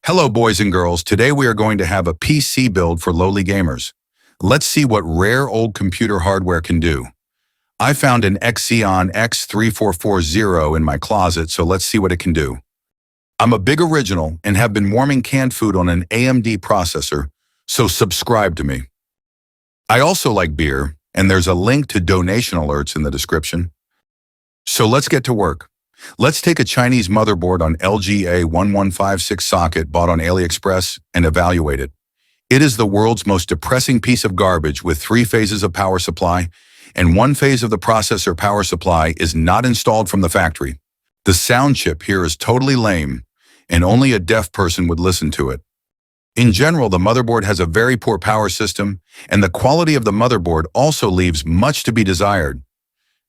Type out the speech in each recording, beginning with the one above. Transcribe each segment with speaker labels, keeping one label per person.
Speaker 1: Hello, boys and girls. Today we are going to have a PC build for lowly gamers. Let's see what rare old computer hardware can do. I found an Xeon X3440 in my closet, so let's see what it can do. I'm a big original and have been warming canned food on an AMD processor, so subscribe to me. I also like beer, and there's a link to donation alerts in the description. So let's get to work. Let's take a Chinese motherboard on LGA1156 socket bought on AliExpress and evaluate it. It is the world's most depressing piece of garbage with 3 phases of power supply, and 1 phase of the processor power supply is not installed from the factory. The sound chip here is totally lame, and only a deaf person would listen to it. In general, the motherboard has a very poor power system, and the quality of the motherboard also leaves much to be desired.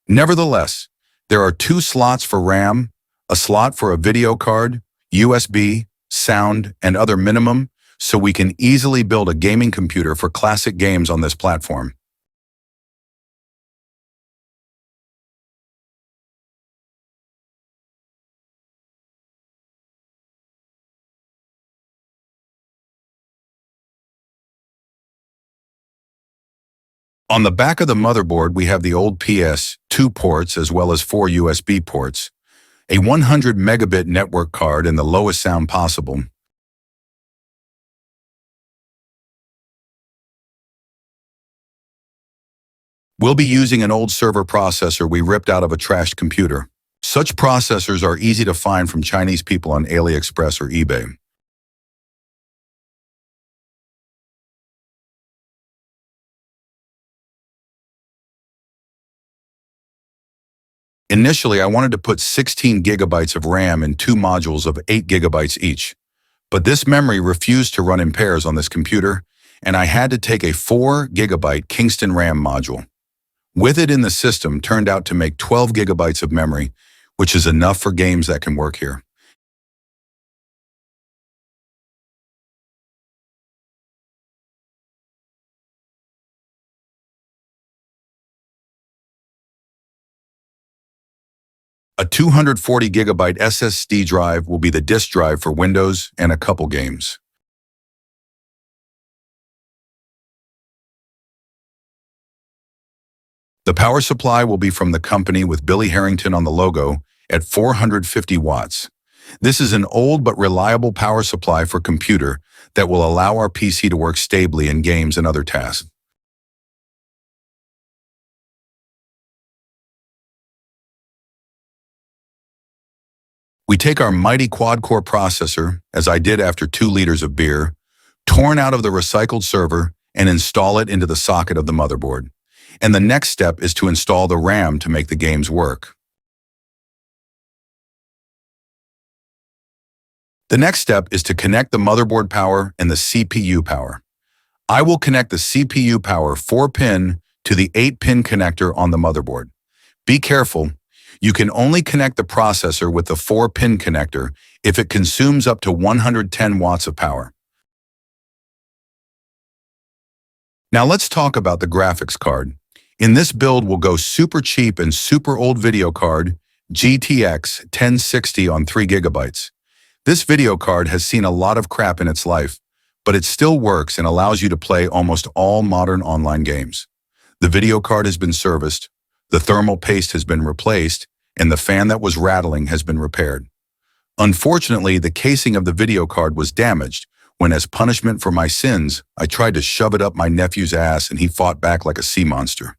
Speaker 1: Nevertheless, there are 2 slots for RAM, a slot for a video card, USB, sound, and other minimum, so we can easily build a gaming computer for classic games on this platform. On the back of the motherboard, we have the old PS2 ports as well as 4 USB ports, a 100 megabit network card and the lowest sound possible. We'll be using an old server processor we ripped out of a trashed computer. Such processors are easy to find from Chinese people on AliExpress or eBay. Initially, I wanted to put 16 gigabytes of RAM in 2 modules of 8 gigabytes each, but this memory refused to run in pairs on this computer, and I had to take a 4 gigabyte Kingston RAM module. With it in the system turned out to make 12 gigabytes of memory, which is enough for games that can work here. A 240 gigabyte SSD drive will be the disk drive for Windows and a couple games. The power supply will be from the company with Billy Harrington on the logo at 450 watts. This is an old but reliable power supply for computer that will allow our PC to work stably in games and other tasks. We take our mighty quad-core processor, as I did after 2 liters of beer, torn out of the recycled server, and install it into the socket of the motherboard. And the next step is to install the RAM to make the games work. The next step is to connect the motherboard power and the CPU power. I will connect the CPU power 4-pin to the 8-pin connector on the motherboard. Be careful. You can only connect the processor with the 4-pin connector if it consumes up to 110 watts of power. Now let's talk about the graphics card. In this build, we'll go super cheap and super old video card, GTX 1060 on 3 gigabytes. This video card has seen a lot of crap in its life, but it still works and allows you to play almost all modern online games. The video card has been serviced, the thermal paste has been replaced, and the fan that was rattling has been repaired. Unfortunately, the casing of the video card was damaged when, as punishment for my sins, I tried to shove it up my nephew's ass and he fought back like a sea monster.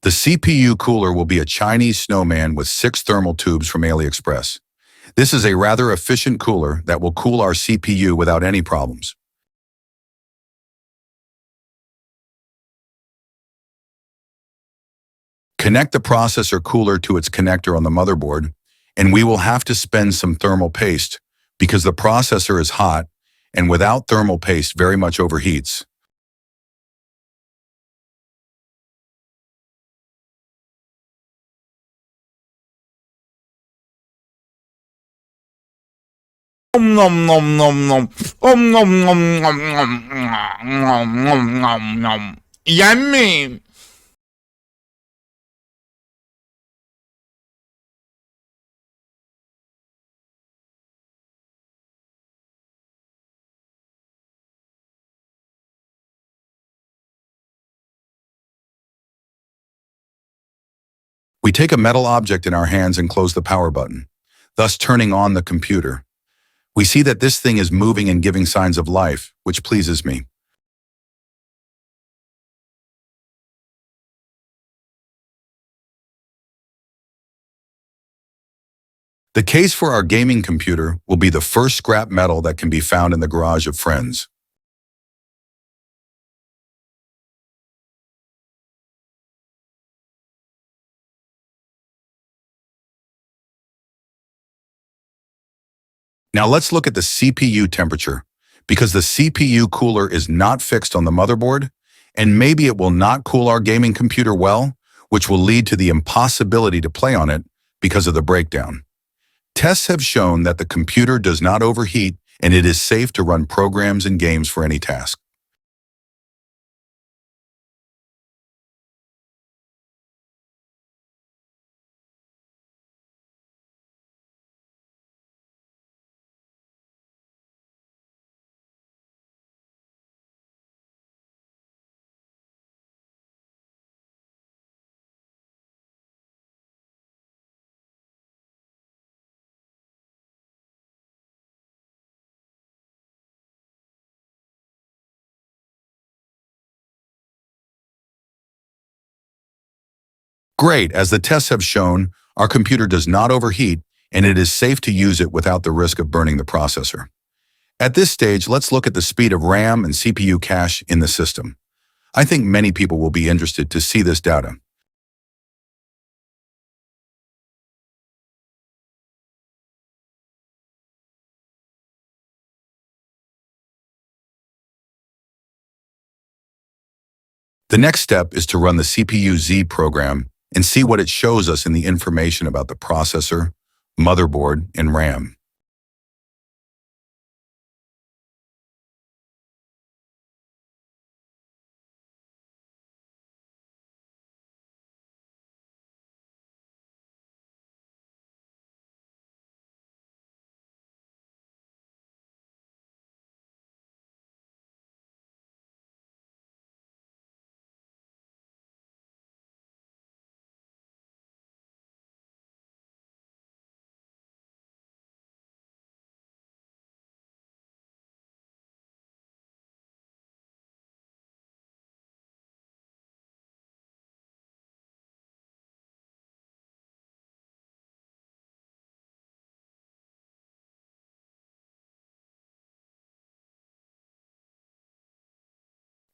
Speaker 1: The CPU cooler will be a Chinese snowman with 6 thermal tubes from AliExpress. This is a rather efficient cooler that will cool our CPU without any problems. Connect the processor cooler to its connector on the motherboard, and we will have to spend some thermal paste because the processor is hot and without thermal paste very much overheats.
Speaker 2: Om nom nom nom nom. Om nom nom nom nom nom nom nom nom. Yummy.
Speaker 1: We take a metal object in our hands and close the power button, thus turning on the computer. We see that this thing is moving and giving signs of life, which pleases me. The case for our gaming computer will be the first scrap metal that can be found in the garage of friends. Now let's look at the CPU temperature, because the CPU cooler is not fixed on the motherboard, and maybe it will not cool our gaming computer well, which will lead to the impossibility to play on it because of the breakdown. Tests have shown that the computer does not overheat and it is safe to run programs and games for any task. Great, as the tests have shown, our computer does not overheat and it is safe to use it without the risk of burning the processor. At this stage, let's look at the speed of RAM and CPU cache in the system. I think many people will be interested to see this data. The next step is to run the CPU-Z program and see what it shows us in the information about the processor, motherboard, and RAM.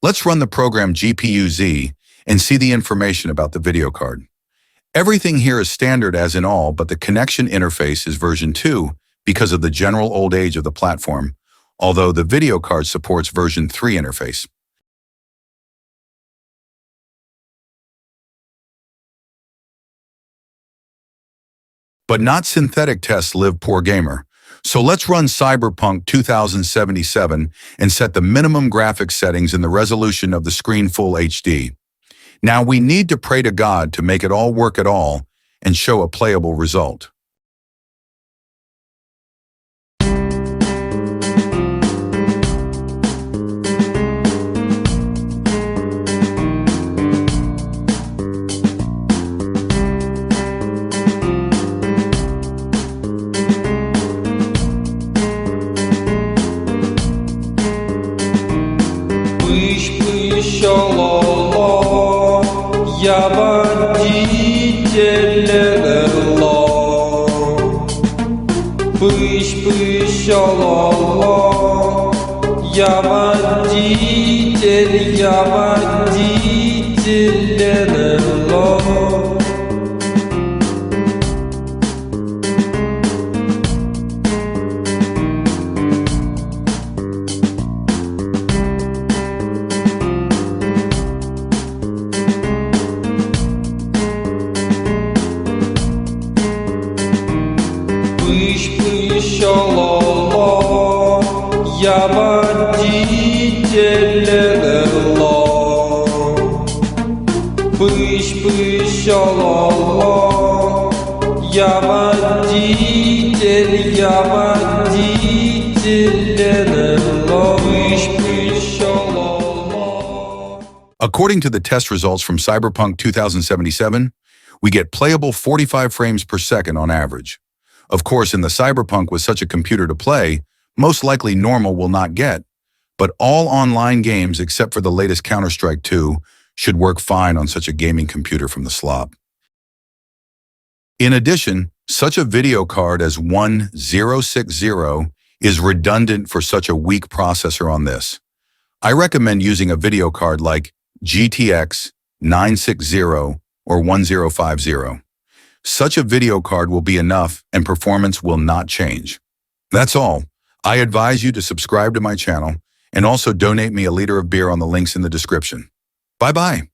Speaker 1: Let's run the program GPU-Z and see the information about the video card. Everything here is standard as in all, but the connection interface is version 2 because of the general old age of the platform, although the video card supports version 3 interface. But not synthetic tests live poor gamer. So let's run Cyberpunk 2077 and set the minimum graphics settings and the resolution of the screen full HD. Now we need to pray to God to make it all work at all and show a playable result.
Speaker 3: Я водитель пыщ ла-ла. Я водитель ла. Пыщ ла-ла. Я водитель ла. Пыщ ла-ла. Я водитель ла. Пыщ ла-ла.
Speaker 1: According to the test results from Cyberpunk 2077, we get playable 45 frames per second on average. Of course, in the Cyberpunk with such a computer to play, most likely normal will not get, but all online games except for the latest Counter-Strike 2 should work fine on such a gaming computer from the slop. In addition, such a video card as 1060 is redundant for such a weak processor on this. I recommend using a video card like GTX 960 or 1050. Such a video card will be enough and performance will not change. That's all. I advise you to subscribe to my channel and also donate me a liter of beer on the links in the description. Bye-bye.